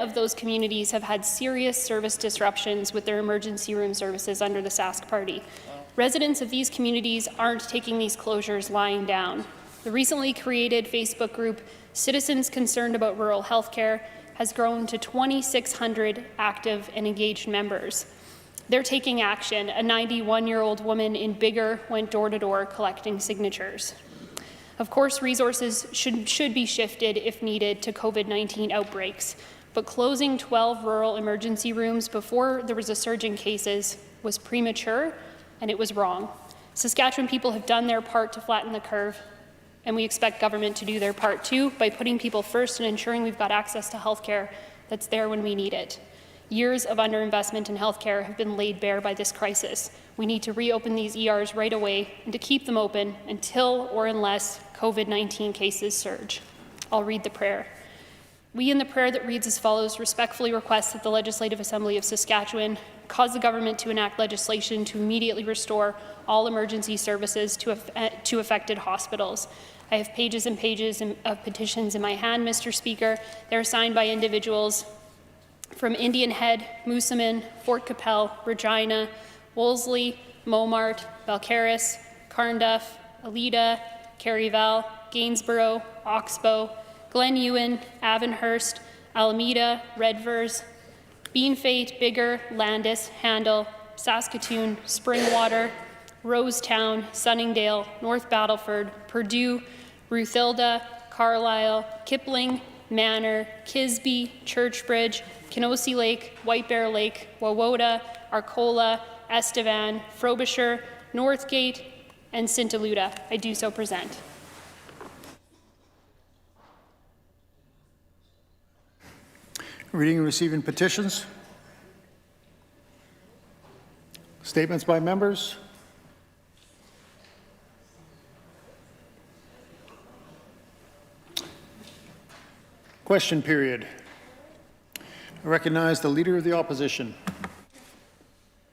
of those communities have had serious service disruptions with their emergency room services under the Sask Party. Residents of these communities aren't taking these closures lying down. The recently created Facebook group Citizens Concerned About Rural Healthcare has grown to 2,600 active and engaged members. They're taking action. A 91-year-old woman in Biggar went door-to-door collecting signatures. Of course, resources should be shifted if needed to COVID-19 outbreaks, but closing 12 rural emergency rooms before there was a surge in cases was premature and it was wrong. Saskatchewan people have done their part to flatten the curve, and we expect government to do their part too by putting people first and ensuring we've got access to health care that's there when we need it. Years of underinvestment in health care have been laid bare by this crisis. We need to reopen these ERs right away and to keep them open until or unless COVID-19 cases surge. I'll read the prayer. We, in the prayer that reads as follows, respectfully request that the Legislative Assembly of Saskatchewan cause the government to enact legislation to immediately restore all emergency services to affected hospitals. I have pages and pages of petitions in my hand, Mr. Speaker. They're signed by individuals from Indian Head, Moosomin, Fort Capel, Regina, Wolseley, Momart, Balcarres, Carnduff, Alida, Caryval, Gainsborough, Oxbow, Glen Ewan, Avonhurst, Alameda, Redvers, Beanfate, Biggar, Landis, Handel, Saskatoon, Springwater, Rosetown, Sunningdale, North Battleford, Purdue, Ruthilda, Carlisle, Kipling, Manor, Kisby, Churchbridge, Kenosi Lake, White Bear Lake, Wawota, Arcola, Estevan, Frobisher, Northgate, and St. Aluda. I do so present. Reading and receiving petitions. Statements by members. Question period. I recognize the Leader of the Opposition.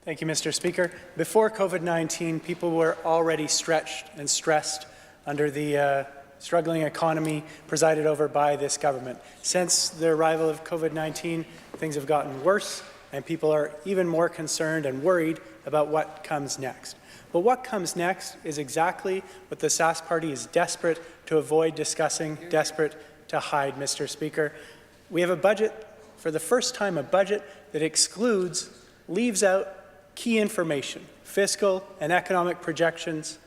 Thank you, Mr. Speaker. Before COVID-19, people were already stretched and stressed under the struggling economy presided over by this government. Since the arrival of COVID-19, things have gotten worse, and people are even more concerned and worried about what comes next. But what comes next is exactly what the Sask Party is desperate to avoid discussing, desperate to hide, Mr. Speaker. We have a budget, for the first time, a budget that leaves out key information, fiscal and economic projections,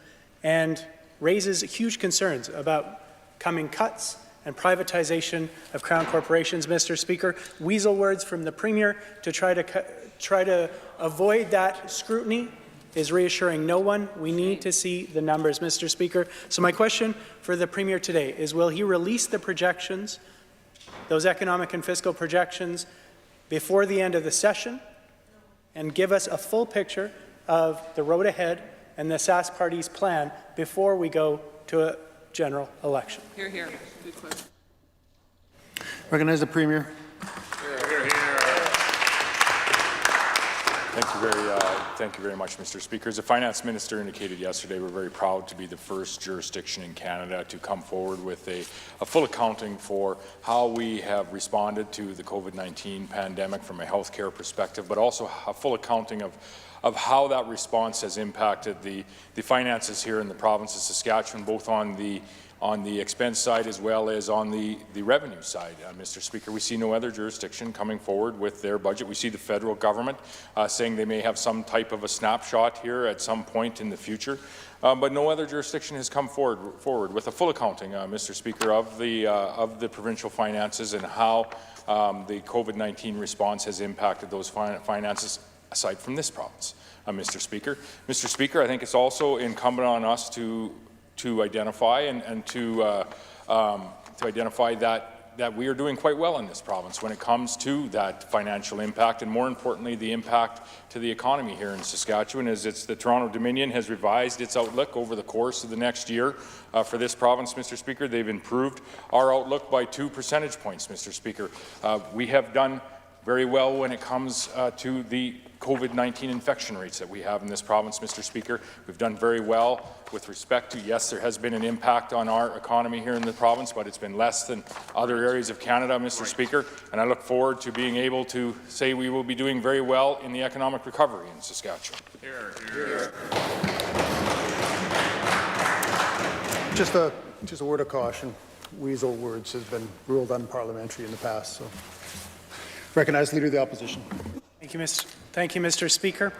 and raises huge concerns about coming cuts and privatization of Crown corporations, Mr. Speaker. Weasel words from the Premier to try to avoid that scrutiny is reassuring no one. We need to see the numbers, Mr. Speaker. So my question for the Premier today is, will he release the projections, those economic and fiscal projections, before the end of the session and give us a full picture of the road ahead and the Sask Party's plan before we go to a general election? Hear, hear. Recognize the Premier. Thank you very much, Mr. Speaker. As the Finance Minister indicated yesterday, we're very proud to be the first jurisdiction in Canada to come forward with a full accounting for how we have responded to the COVID-19 pandemic from a healthcare perspective, but also a full accounting of how that response has impacted the finances here in the province of Saskatchewan, both on the expense side as well as on the revenue side. Mr. Speaker, we see no other jurisdiction coming forward with their budget. We see the federal government saying they may have some type of a snapshot here at some point in the future, but no other jurisdiction has come forward with a full accounting, Mr. Speaker, of the provincial finances and how the COVID-19 response has impacted those finances aside from this province, Mr. Speaker. Mr. Speaker, I think it's also incumbent on us to identify and to identify that we are doing quite well in this province when it comes to that financial impact, and more importantly, the impact to the economy here in Saskatchewan. As the Toronto Dominion has revised its outlook over the course of the next year for this province, Mr. Speaker, they've improved our outlook by 2 percentage points, Mr. Speaker. We have done very well when it comes to the COVID-19 infection rates that we have in this province, Mr. Speaker. We've done very well with respect to, yes, there has been an impact on our economy here in the province, but it's been less than other areas of Canada, Mr. Speaker, and I look forward to being able to say we will be doing very well in the economic recovery in Saskatchewan. Just a word of caution. Weasel words has been ruled unparliamentary in the past. So, recognize the Leader of the Opposition. Thank you, Mr. Speaker.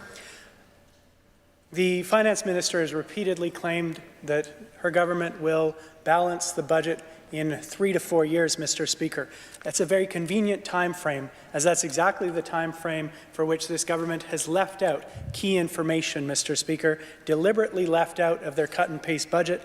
The Finance Minister has repeatedly claimed that her government will balance the budget in 3 to 4 years, Mr. Speaker. That's a very convenient time frame, as that's exactly the time frame for which this government has left out key information, Mr. Speaker, deliberately left out of their cut and paste budget.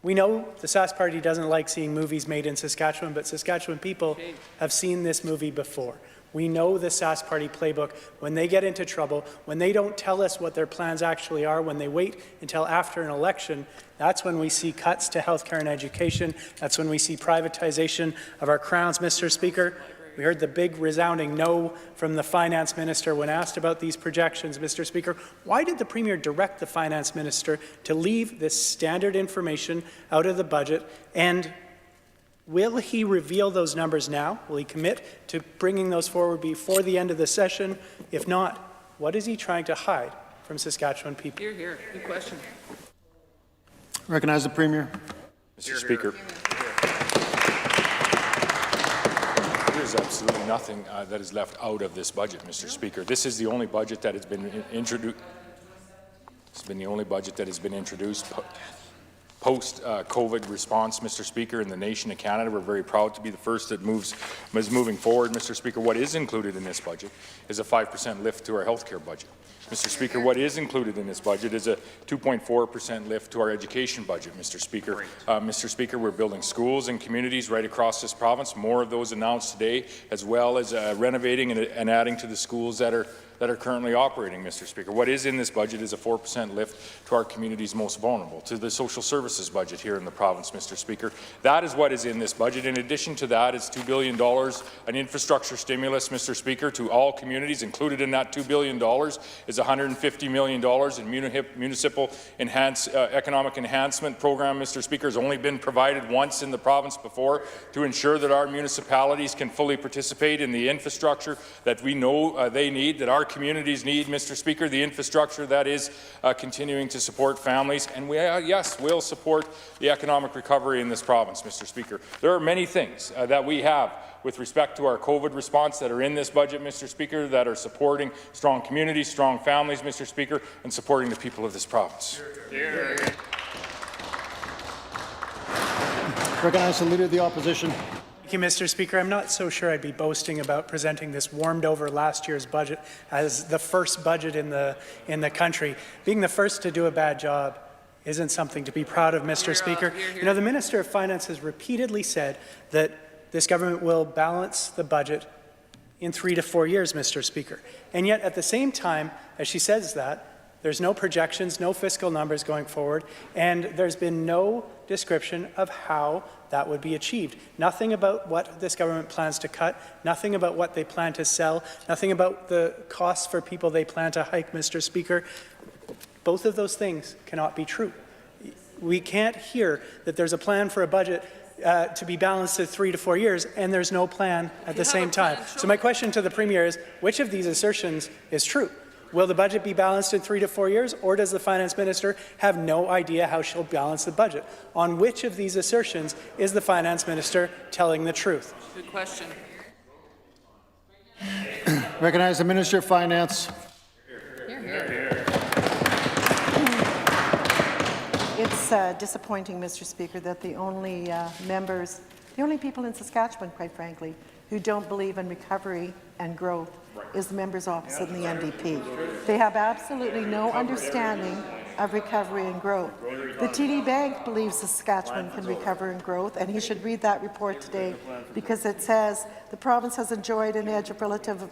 We know the Sask Party doesn't like seeing movies made in Saskatchewan, but Saskatchewan people have seen this movie before. We know the Sask Party playbook. When they get into trouble, when they don't tell us what their plans actually are, when they wait until after an election, that's when we see cuts to healthcare and education. That's when we see privatization of our crowns, Mr. Speaker. We heard the big resounding no from the Finance Minister when asked about these projections, Mr. Speaker. Why did the Premier direct the Finance Minister to leave this standard information out of the budget? And will he reveal those numbers now? Will he commit to bringing those forward before the end of the session? If not, what is he trying to hide from Saskatchewan people? Here, here. Good question. Recognize the Premier. Mr. Speaker. There's absolutely nothing that is left out of this budget, Mr. Speaker. This is the only budget that has been introduced. It's been the only budget that has been introduced post-COVID response, Mr. Speaker, in the nation of Canada. We're very proud to be the first that is moving forward, Mr. Speaker. What is included in this budget is a 5% lift to our healthcare budget. Mr. Speaker, what is included in this budget is a 2.4% lift to our education budget, Mr. Speaker. Mr. Speaker, we're building schools and communities right across this province, more of those announced today, as well as renovating and adding to the schools that are currently operating, Mr. Speaker. What is in this budget is a 4% lift to our communities most vulnerable, to the social services budget here in the province, Mr. Speaker. That is what is in this budget. In addition to that, it's $2 billion, an infrastructure stimulus, Mr. Speaker, to all communities. Included in that $2 billion is $150 million in municipal economic enhancement program, Mr. Speaker. Has only been provided once in the province before to ensure that our municipalities can fully participate in the infrastructure that we know they need, that our communities need, Mr. Speaker, the infrastructure that is continuing to support families, and we, yes, will support the economic recovery in this province, Mr. Speaker. There are many things that we have with respect to our COVID response that are in this budget, Mr. Speaker, that are supporting strong communities, strong families, Mr. Speaker, and supporting the people of this province. Recognize the Leader of the Opposition. Thank you, Mr. Speaker. I'm not so sure I'd be boasting about presenting this warmed over last year's budget as the first budget in the country. Being the first to do a bad job isn't something to be proud of, Mr. Speaker. You know, the Minister of Finance has repeatedly said that this government will balance the budget in 3 to 4 years, Mr. Speaker. And yet, at the same time, as she says that, there's no projections, no fiscal numbers going forward, and there's been no description of how that would be achieved. Nothing about what this government plans to cut, nothing about what they plan to sell, nothing about the costs for people they plan to hike, Mr. Speaker. Both of those things cannot be true. We can't hear that there's a plan for a budget to be balanced in 3 to 4 years, and there's no plan at the same time. So my question to the Premier is, which of these assertions is true? Will the budget be balanced in 3 to 4 years, or does the Finance Minister have no idea how she'll balance the budget? On which of these assertions is the Finance Minister telling the truth? Good question. Recognize the Minister of Finance. Here, here. It's disappointing, Mr. Speaker, that the only people in Saskatchewan, quite frankly, who don't believe in recovery and growth is the members opposite in the NDP. They have absolutely no understanding of recovery and growth. The TD Bank believes Saskatchewan can recover and growth, and he should read that report today because it says the province has enjoyed an edge of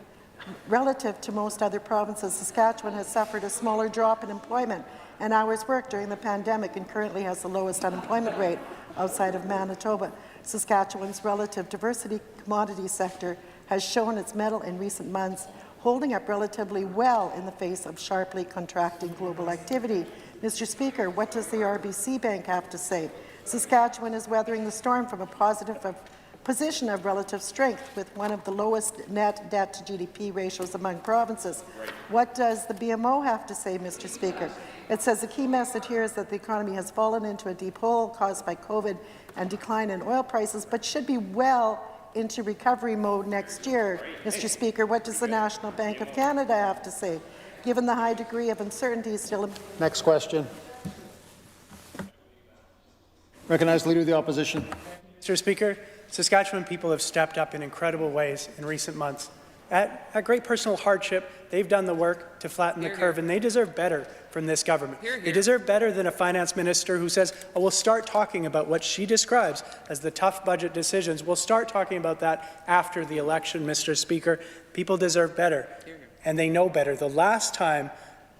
relative to most other provinces. Saskatchewan has suffered a smaller drop in employment and hours worked during the pandemic and currently has the lowest unemployment rate outside of Manitoba. Saskatchewan's relative diversity commodity sector has shown its mettle in recent months. holding up relatively well in the face of sharply contracting global activity. Mr. Speaker, what does the RBC Bank have to say? Saskatchewan is weathering the storm from a position of relative strength with one of the lowest net debt to GDP ratios among provinces. What does the BMO have to say, Mr. Speaker? It says the key message here is that the economy has fallen into a deep hole caused by COVID and decline in oil prices, but should be well into recovery mode next year. Mr. Speaker, what does the National Bank of Canada have to say? Given the high degree of uncertainty still... Next question. Recognize the Leader of the Opposition. Mr. Speaker, Saskatchewan people have stepped up in incredible ways in recent months. At great personal hardship, they've done the work to flatten the curve, and they deserve better from this government. They deserve better than a finance minister who says, oh, we'll start talking about what she describes as the tough budget decisions. We'll start talking about that after the election, Mr. Speaker. People deserve better, and they know better. The last time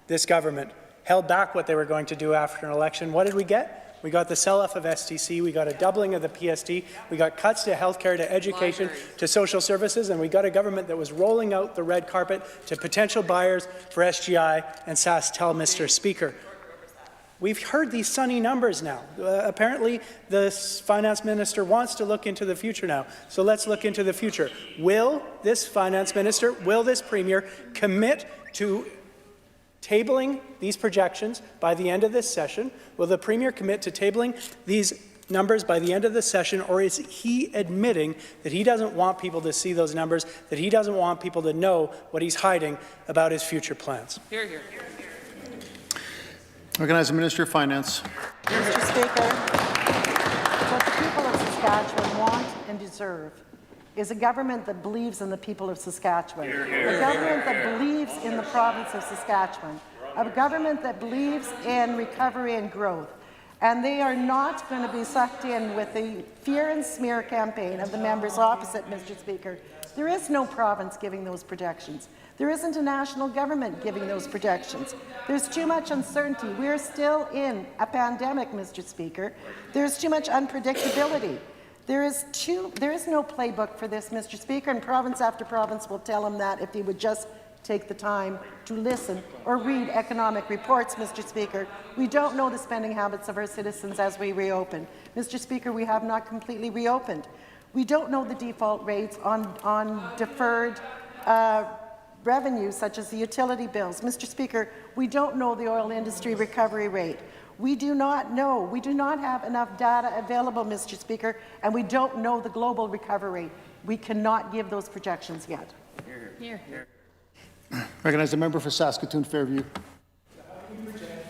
this government held back what they were going to do after an election, what did we get? We got the sell-off of STC, we got a doubling of the PSD, we got cuts to healthcare, to education, to social services, and we got a government that was rolling out the red carpet to potential buyers for SGI and SaskTel, Mr. Speaker. We've heard these sunny numbers now. Apparently, the finance minister wants to look into the future now. So let's look into the future. Will this finance minister, will this premier commit to tabling these projections by the end of this session? Will the Premier commit to tabling these numbers by the end of the session, or is he admitting that he doesn't want people to see those numbers, that he doesn't want people to know what he's hiding about his future plans? Here, here. Recognize the Minister of Finance. Mr. Speaker, what the people of Saskatchewan want and deserve is a government that believes in the people of Saskatchewan, a government that believes in the province of Saskatchewan, a government that believes in recovery and growth. And they are not going to be sucked in with the fear and smear campaign of the members opposite, Mr. Speaker. There is no province giving those projections. There isn't a national government giving those projections. There's too much uncertainty. We're still in a pandemic, Mr. Speaker. There's too much unpredictability. There is no playbook for this, Mr. Speaker, and province after province will tell him that if he would just take the time to listen or read economic reports, Mr. Speaker. We don't know the spending habits of our citizens as we reopen. Mr. Speaker, we have not completely reopened. We don't know the default rates on deferred revenue, such as the utility bills. Mr. Speaker, we don't know the oil industry recovery rate. We do not know. We do not have enough data available, Mr. Speaker, and we don't know the global recovery rate. We cannot give those projections yet. Here, here. Recognize the member for Saskatoon Fairview.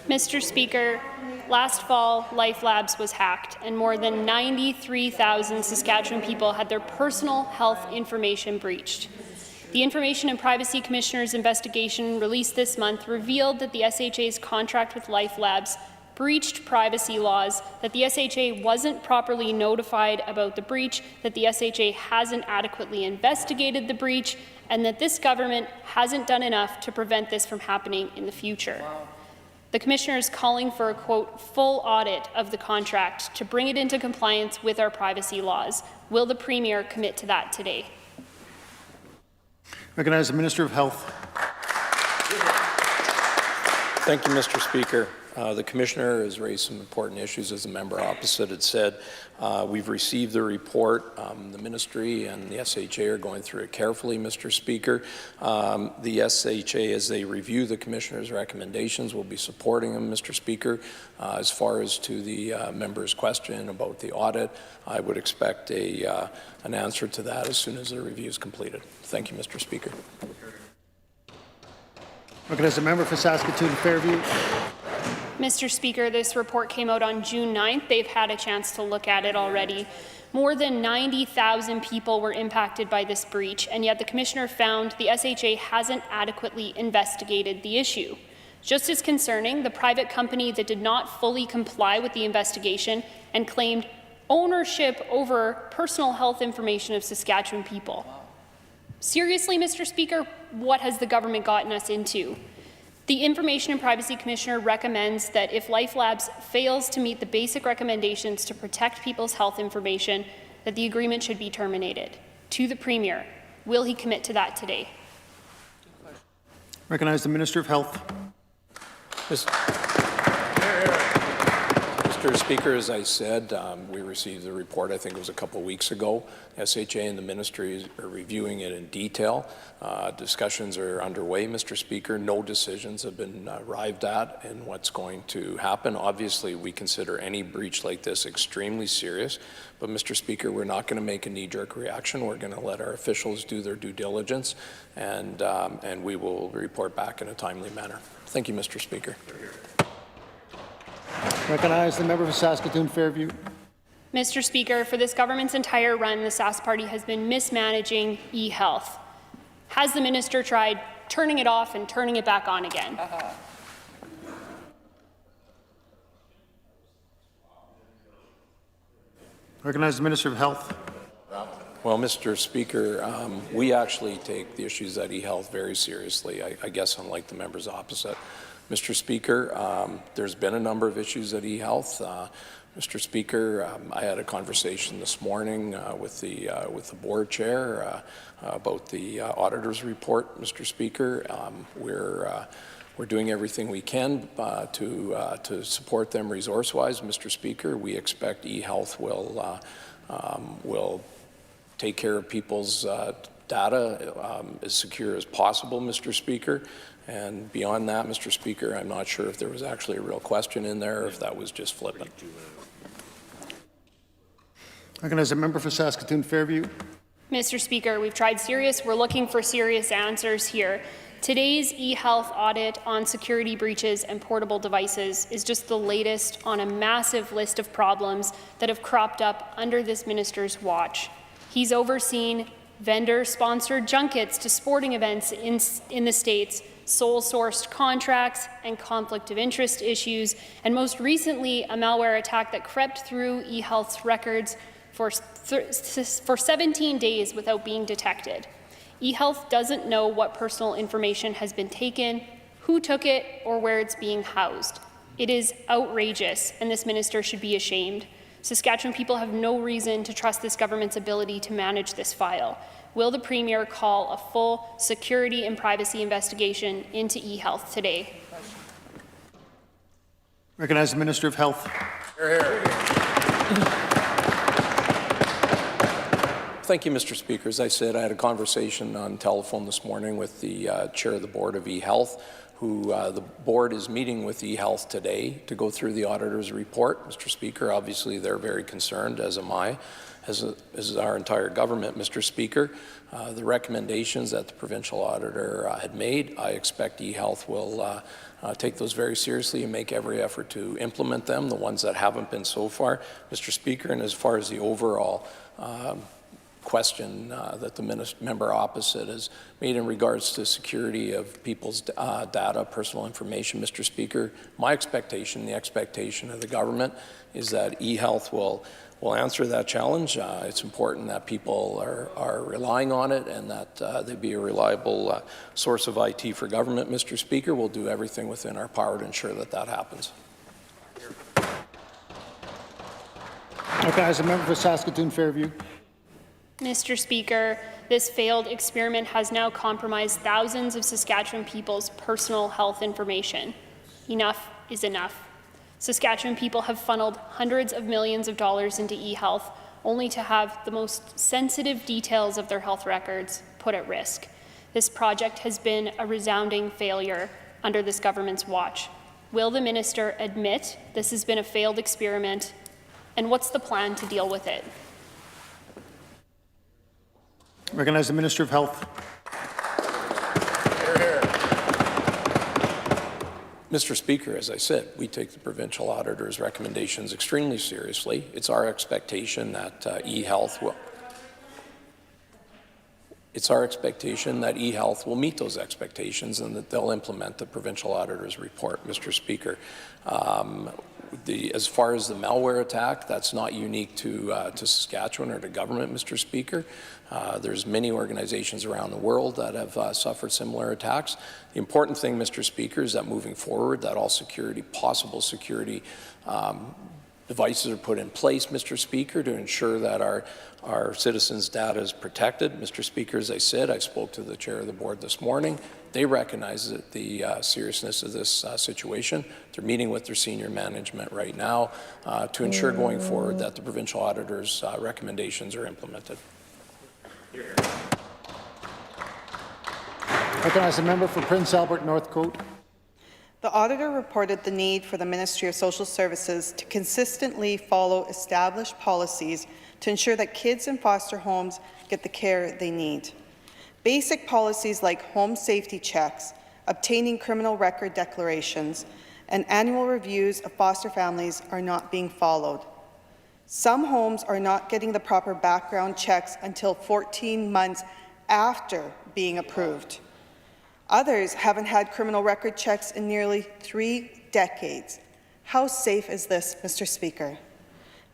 Mr. Speaker, last fall, Life Labs was hacked, and more than 93,000 Saskatchewan people had their personal health information breached. The Information and Privacy Commissioner's investigation released this month revealed that the SHA's contract with Life Labs breached privacy laws, that the SHA wasn't properly notified about the breach, that the SHA hasn't adequately investigated the breach, and that this government hasn't done enough to prevent this from happening in the future. Wow. The Commissioner is calling for a, quote, full audit of the contract to bring it into compliance with our privacy laws. Will the Premier commit to that today? Recognize the Minister of Health. Thank you, Mr. Speaker. The Commissioner has raised some important issues, as the member opposite had said. We've received the report. The Ministry and the SHA are going through it carefully, Mr. Speaker. The SHA, as they review the Commissioner's recommendations, will be supporting them, Mr. Speaker. As far as to the member's question about the audit, I would expect an answer to that as soon as the review is completed. Thank you, Mr. Speaker. Recognize the member for Saskatoon Fairview. Mr. Speaker, this report came out on June 9th. They've had a chance to look at it already. More than 90,000 people were impacted by this breach, and yet the Commissioner found the SHA hasn't adequately investigated the issue. Just as concerning, the private company that did not fully comply with the investigation and claimed ownership over personal health information of Saskatchewan people. Seriously, Mr. Speaker, what has the government gotten us into? The Information and Privacy Commissioner recommends that if Life Labs fails to meet the basic recommendations to protect people's health information, that the agreement should be terminated. To the Premier, will he commit to that today? Recognize the Minister of Health. Mr. Speaker, as I said, we received the report, I think it was a couple of weeks ago. SHA and the ministry are reviewing it in detail. Discussions are underway, Mr. Speaker. No decisions have been arrived at in what's going to happen. Obviously, we consider any breach like this extremely serious, but Mr. Speaker, we're not going to make a knee-jerk reaction. We're going to let our officials do their due diligence, and we will report back in a timely manner. Thank you, Mr. Speaker. Recognize the member for Saskatoon Fairview. Mr. Speaker, for this government's entire run, the Sask Party has been mismanaging e-health. Has the minister tried turning it off and turning it back on again? Recognize the Minister of Health. Well, Mr. Speaker, we actually take the issues at eHealth very seriously, I guess unlike the members opposite. Mr. Speaker, there's been a number of issues at eHealth. Mr. Speaker, I had a conversation this morning with the board chair about the auditor's report, Mr. Speaker. We're doing everything we can to support them resource-wise, Mr. Speaker. We expect eHealth will take care of people's data as secure as possible, Mr. Speaker. And beyond that, Mr. Speaker, I'm not sure if there was actually a real question in there or if that was just flippant. Recognize the member for Saskatoon Fairview. Mr. Speaker, we've tried serious. We're looking for serious answers here. Today's e-health audit on security breaches and portable devices is just the latest on a massive list of problems that have cropped up under this minister's watch. He's overseen vendor-sponsored junkets to sporting events in the States, sole-sourced contracts and conflict of interest issues, and most recently, a malware attack that crept through eHealth's records for 17 days without being detected. eHealth doesn't know what personal information has been taken, who took it, or where it's being housed. It is outrageous, and this minister should be ashamed. Saskatchewan people have no reason to trust this government's ability to manage this file. Will the Premier call a full security and privacy investigation into eHealth today? Recognize the Minister of Health. Thank you, Mr. Speaker. As I said, I had a conversation on telephone this morning with the chair of the board of eHealth, who the board is meeting with eHealth today to go through the auditor's report. Mr. Speaker, obviously they're very concerned, as am I, as is our entire government, Mr. Speaker. The recommendations that the provincial auditor had made, I expect eHealth will take those very seriously and make every effort to implement them, the ones that haven't been so far, Mr. Speaker. And as far as the overall question that the member opposite has made in regards to security of people's data, personal information, Mr. Speaker, my expectation, the expectation of the government, is that eHealth will answer that challenge. It's important that people are relying on it and that they be a reliable source of IT for government, Mr. Speaker. We'll do everything within our power to ensure that that happens. Recognize the member for Saskatoon Fairview. Mr. Speaker, this failed experiment has now compromised thousands of Saskatchewan people's personal health information. Enough is enough. Saskatchewan people have funneled hundreds of millions of dollars into eHealth only to have the most sensitive details of their health records put at risk. This project has been a resounding failure under this government's watch. Will the minister admit this has been a failed experiment, and what's the plan to deal with it? Recognize the Minister of Health. Mr. Speaker, as I said, we take the provincial auditor's recommendations extremely seriously. It's our expectation that eHealth will meet those expectations and that they'll implement the provincial auditor's report, Mr. Speaker. As far as the malware attack, that's not unique to Saskatchewan or to government, Mr. Speaker. There's many organizations around the world that have suffered similar attacks. The important thing, Mr. Speaker, is that moving forward, that all possible security Devices are put in place, Mr. Speaker, to ensure that our citizens' data is protected. Mr. Speaker, as I said, I spoke to the chair of the board this morning. They recognize the seriousness of this situation. They're meeting with their senior management right now to ensure going forward that the provincial auditor's recommendations are implemented. Recognize the member for Prince Albert Northcote. The auditor reported the need for the Ministry of Social Services to consistently follow established policies to ensure that kids in foster homes get the care they need. Basic policies like home safety checks, obtaining criminal record declarations, and annual reviews of foster families are not being followed. Some homes are not getting the proper background checks until 14 months after being approved. Others haven't had criminal record checks in nearly 3 decades. How safe is this, Mr. Speaker?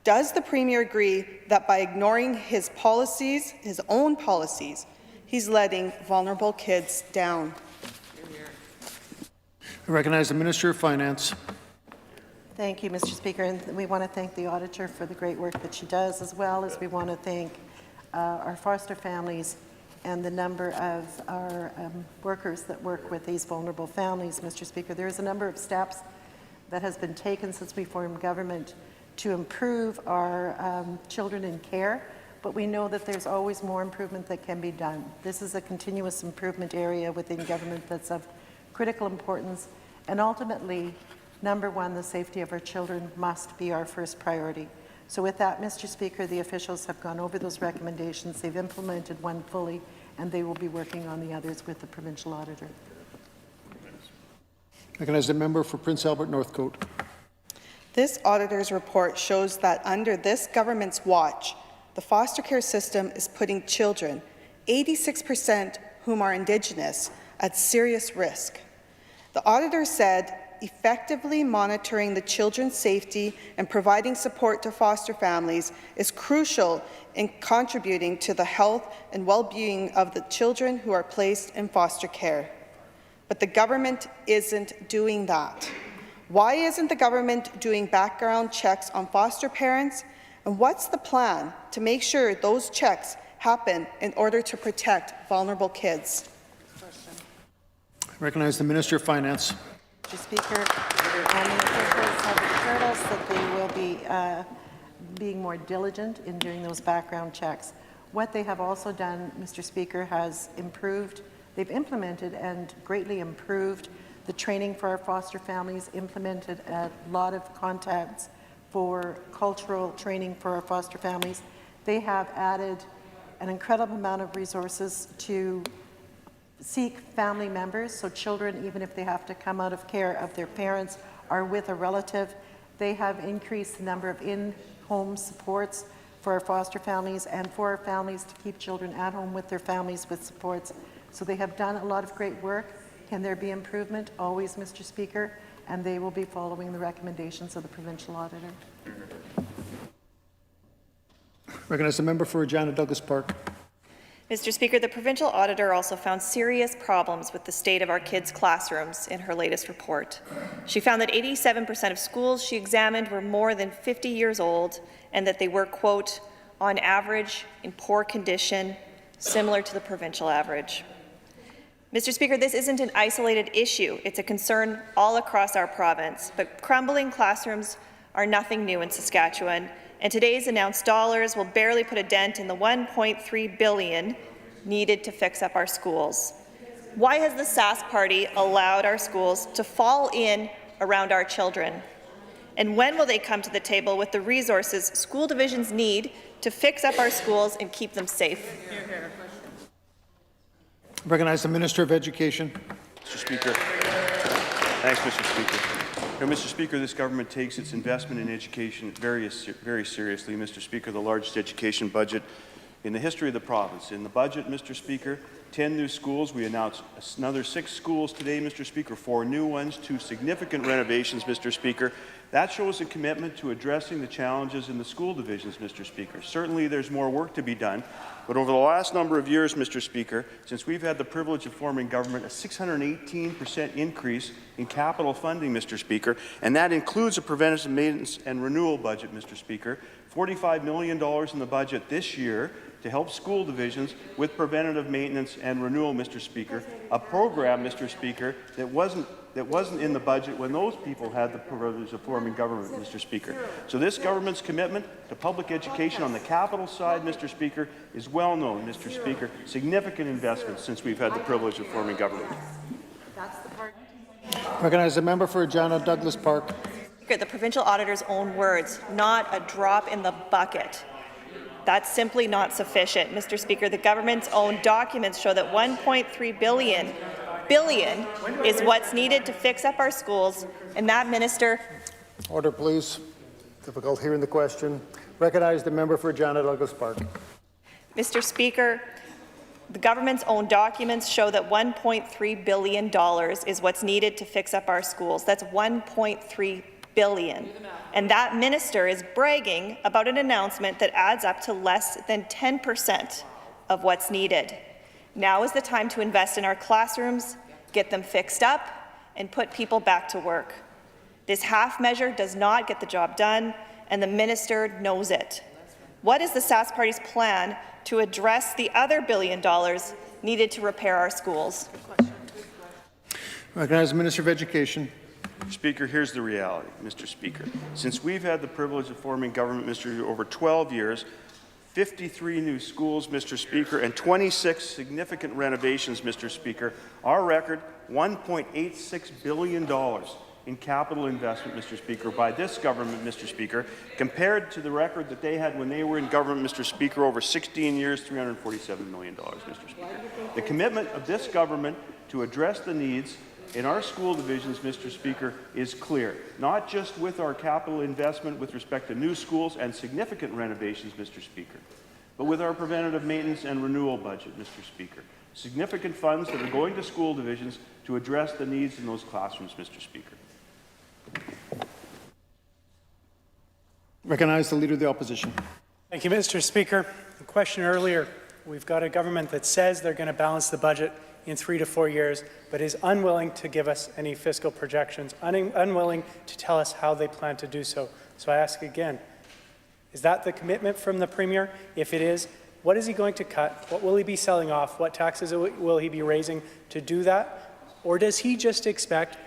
Does the Premier agree that by ignoring his policies, his own policies, he's letting vulnerable kids down? I recognize the Minister of Finance. Thank you, Mr. Speaker, and we want to thank the auditor for the great work that she does, as well as we want to thank our foster families and the number of our workers that work with these vulnerable families, Mr. Speaker. There is a number of steps that has been taken since we formed government to improve our children in care, but we know that there's always more improvement that can be done. This is a continuous improvement area within government that's of critical importance, and ultimately, number one, the safety of our children must be our first priority. So with that, Mr. Speaker, the officials have gone over those recommendations. They've implemented one fully, and they will be working on the others with the provincial auditor. Recognize the member for Prince Albert Northcote. This auditor's report shows that under this government's watch, the foster care system is putting children, 86% whom are Indigenous, at serious risk. The auditor said effectively monitoring the children's safety and providing support to foster families is crucial in contributing to the health and well-being of the children who are placed in foster care. But the government isn't doing that. Why isn't the government doing background checks on foster parents? And what's the plan to make sure those checks happen in order to protect vulnerable kids? Recognize the Minister of Finance. Mr. Speaker, and the officials have assured us that they will be being more diligent in doing those background checks. What they have also done, Mr. Speaker, has improved. They've implemented and greatly improved the training for our foster families, implemented a lot of contacts for cultural training for our foster families. They have added an incredible amount of resources to seek family members, so children, even if they have to come out of care of their parents, are with a relative. They have increased the number of in-home supports for our foster families and for our families to keep children at home with their families with supports. So they have done a lot of great work. Can there be improvement? Always, Mr. Speaker, and they will be following the recommendations of the provincial auditor. Recognize the member for Regina Douglas Park. Mr. Speaker, the provincial auditor also found serious problems with the state of our kids' classrooms in her latest report. She found that 87% of schools she examined were more than 50 years old and that they were, quote, on average, in poor condition, similar to the provincial average. Mr. Speaker, this isn't an isolated issue. It's a concern all across our province, but crumbling classrooms are nothing new in Saskatchewan, and today's announced dollars will barely put a dent in the $1.3 billion needed to fix up our schools. Why has the Sask Party allowed our schools to fall in around our children? And when will they come to the table with the resources school divisions need to fix up our schools and keep them safe? Recognize the Minister of Education. Mr. Speaker. Thanks, Mr. Speaker. Mr. Speaker, this government takes its investment in education very seriously. Mr. Speaker, the largest education budget in the history of the province. In the budget, Mr. Speaker, 10 new schools. We announced another 6 schools today, Mr. Speaker, 4 new ones, 2 significant renovations, Mr. Speaker. That shows a commitment to addressing the challenges in the school divisions, Mr. Speaker. Certainly there's more work to be done, but over the last number of years, Mr. Speaker, since we've had the privilege of forming government, a 618% increase in capital funding, Mr. Speaker, and that includes a preventative maintenance and renewal budget, Mr. Speaker. $45 million in the budget this year to help school divisions with preventative maintenance and renewal, Mr. Speaker, a program, Mr. Speaker, that wasn't in the budget when those people had the privilege of forming government, Mr. Speaker. So this government's commitment to public education on the capital side, Mr. Speaker, is well known, Mr. Speaker. Significant investments since we've had the privilege of forming government. Recognize the member for Regina Douglas Park. The provincial auditor's own words, not a drop in the bucket. That's simply not sufficient. Mr. Speaker, the government's own documents show that $1.3 billion is what's needed to fix up our schools, and that, Minister— Order, please. Difficult hearing the question. Recognize the member for Regina Douglas Park. Mr. Speaker, the government's own documents show that $1.3 billion is what's needed to fix up our schools. That's $1.3 billion. And that minister is bragging about an announcement that adds up to less than 10% of what's needed. Now is the time to invest in our classrooms, get them fixed up, and put people back to work. This half measure does not get the job done, and the minister knows it. What is the Sask Party's plan to address the other $1 billion needed to repair our schools? Recognize the Minister of Education. Speaker, here's the reality, Mr. Speaker. Since we've had the privilege of forming government, Mr. over 12 years, 53 new schools, Mr. Speaker, and 26 significant renovations, Mr. Speaker, our record, $1.86 billion in capital investment, Mr. Speaker, by this government, Mr. Speaker, compared to the record that they had when they were in government, Mr. Speaker, over 16 years, $347 million, Mr. Speaker. The commitment of this government to address the needs in our school divisions, Mr. Speaker, is clear, not just with our capital investment with respect to new schools and significant renovations, Mr. Speaker, but with our preventative maintenance and renewal budget, Mr. Speaker. Significant funds that are going to school divisions to address the needs in those classrooms, Mr. Speaker. Recognize the Leader of the Opposition. Thank you, Mr. Speaker. The question earlier, we've got a government that says they're going to balance the budget in 3 to 4 years, but is unwilling to give us any fiscal projections, unwilling to tell us how they plan to do so. So I ask again, is that the commitment from the Premier? If it is, what is he going to cut? What will he be selling off? What taxes will he be raising to do that? Or does he just expect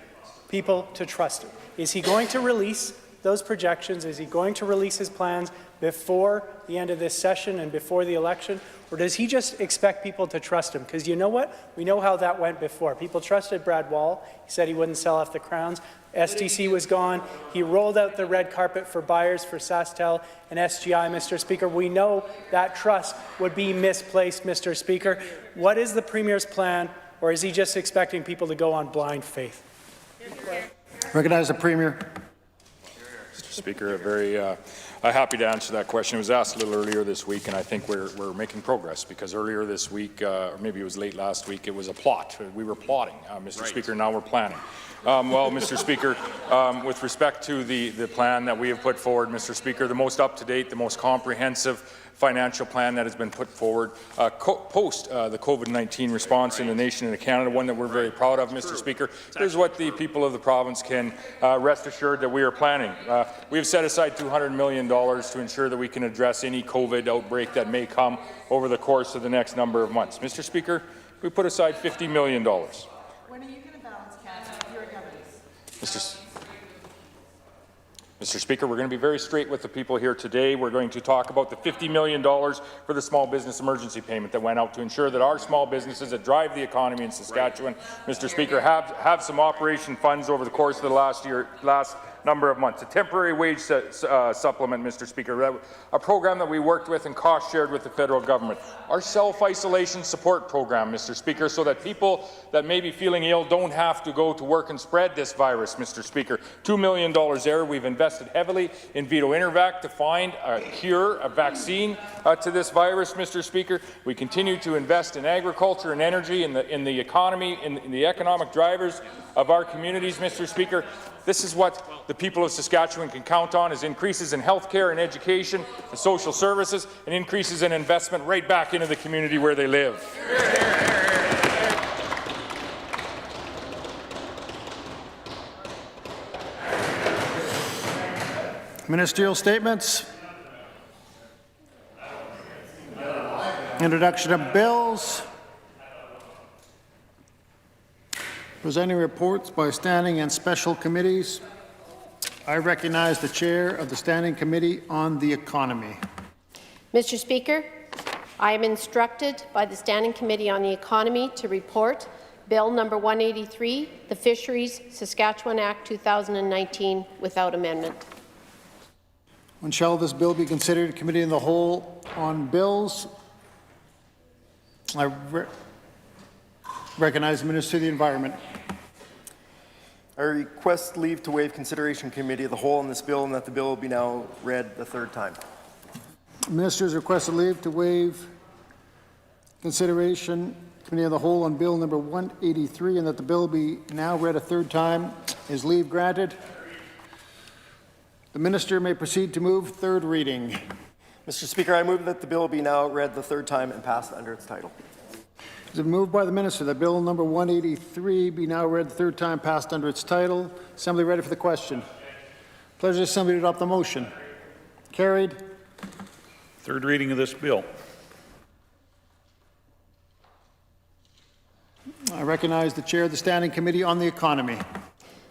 people to trust him? Is he going to release those projections? Is he going to release his plans before the end of this session and before the election? Or does he just expect people to trust him? Because you know what? We know how that went before. People trusted Brad Wall. He said he wouldn't sell off the crowns. STC was gone. He rolled out the red carpet for buyers for SaskTel and SGI, Mr. Speaker. We know that trust would be misplaced, Mr. Speaker. What is the Premier's plan, or is he just expecting people to go on blind faith? Recognize the Premier. Mr. Speaker, very happy to answer that question. It was asked a little earlier this week, and I think we're making progress, because earlier this week, or maybe it was late last week, it was a plot. We were plotting, Mr. Speaker. Now we're planning. Well, Mr. Speaker, with respect to the plan that we have put forward, Mr. Speaker, the most up-to-date, the most comprehensive financial plan that has been put forward post the COVID-19 response in the nation and in Canada, one that we're very proud of, Mr. Speaker. Here's what the people of the province can rest assured that we are planning. We have set aside $200 million to ensure that we can address any COVID outbreak that may come over the course of the next number of months. Mr. Speaker, we put aside $50 million. When are you going to balance Canada? Your governance. Mr. Speaker, we're going to be very straight with the people here today. We're going to talk about the $50 million for the small business emergency payment that went out to ensure that our small businesses that drive the economy in Saskatchewan, Mr. Speaker, have some operation funds over the course of the last number of months. A temporary wage supplement, Mr. Speaker, a program that we worked with and cost shared with the federal government. Our self-isolation support program, Mr. Speaker, so that people that may be feeling ill don't have to go to work and spread this virus, Mr. Speaker. $2 million there. We've invested heavily in Vito Intervac to find a cure, a vaccine to this virus, Mr. Speaker. We continue to invest in agriculture and energy, in the economy, in the economic drivers of our communities, Mr. Speaker. This is what the people of Saskatchewan can count on, is increases in health care and education and social services, and increases in investment right back into the community where they live. Ministerial statements. Introduction of bills. Presenting reports by standing and special committees. I recognize the chair of the Standing Committee on the Economy. Mr. Speaker, I am instructed by the Standing Committee on the Economy to report Bill number 183, the Fisheries Saskatchewan Act 2019, without amendment. When shall this bill be considered committee in the whole on bills? I recognize the Minister of the Environment. I request leave to waive consideration committee of the whole on this bill and that the bill be now read the third time. Ministers requested leave to waive consideration committee of the whole on bill number 183 and that the bill be now read a third time. Is leave granted? The minister may proceed to move third reading. Mr. Speaker, I move that the bill be now read the third time and passed under its title. It is moved by the minister that bill number 183 be now read the third time, passed under its title. Assembly ready for the question. Pleasure of the Assembly to adopt the motion. Carried. Third reading of this bill. I recognize the chair of the Standing Committee on the Economy.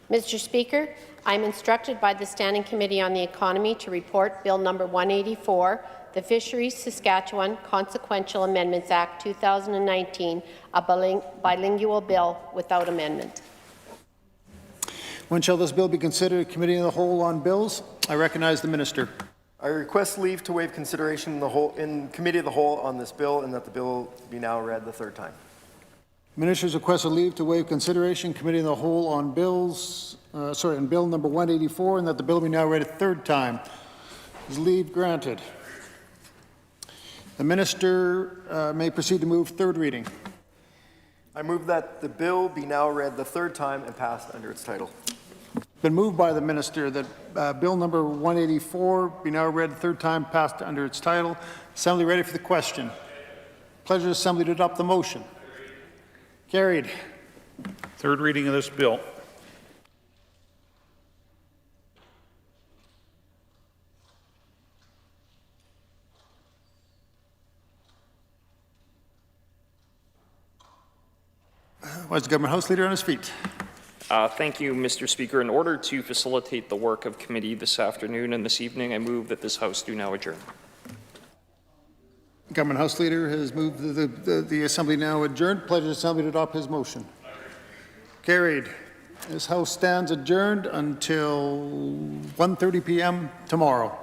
Mr. Speaker, I am instructed by the Standing Committee on the Economy to report Bill number 184, the Fisheries Saskatchewan Consequential Amendments Act 2019, a bilingual bill without amendment. When shall this bill be considered committee of the whole on bills? I recognize the minister. I request leave to waive consideration in committee of the whole on this bill and that the bill be now read the third time. Ministers requested leave to waive consideration committee of the whole on bills, on bill number 184 and that the bill be now read a third time. Is leave granted? The minister may proceed to move third reading. I move that the bill be now read the third time and passed under its title. Been moved by the minister that bill number 184 be now read the third time, passed under its title. Assembly ready for the question. Pleasure of the Assembly to adopt the motion. Carried. Third reading of this bill. Why is the Government House Leader on his feet? Thank you, Mr. Speaker. In order to facilitate the work of committee this afternoon and this evening, I move that this House do now adjourn. Government House Leader has moved the Assembly now adjourned. Pledge the Assembly to adopt his motion. Carried. This House stands adjourned until 1:30 p.m. tomorrow.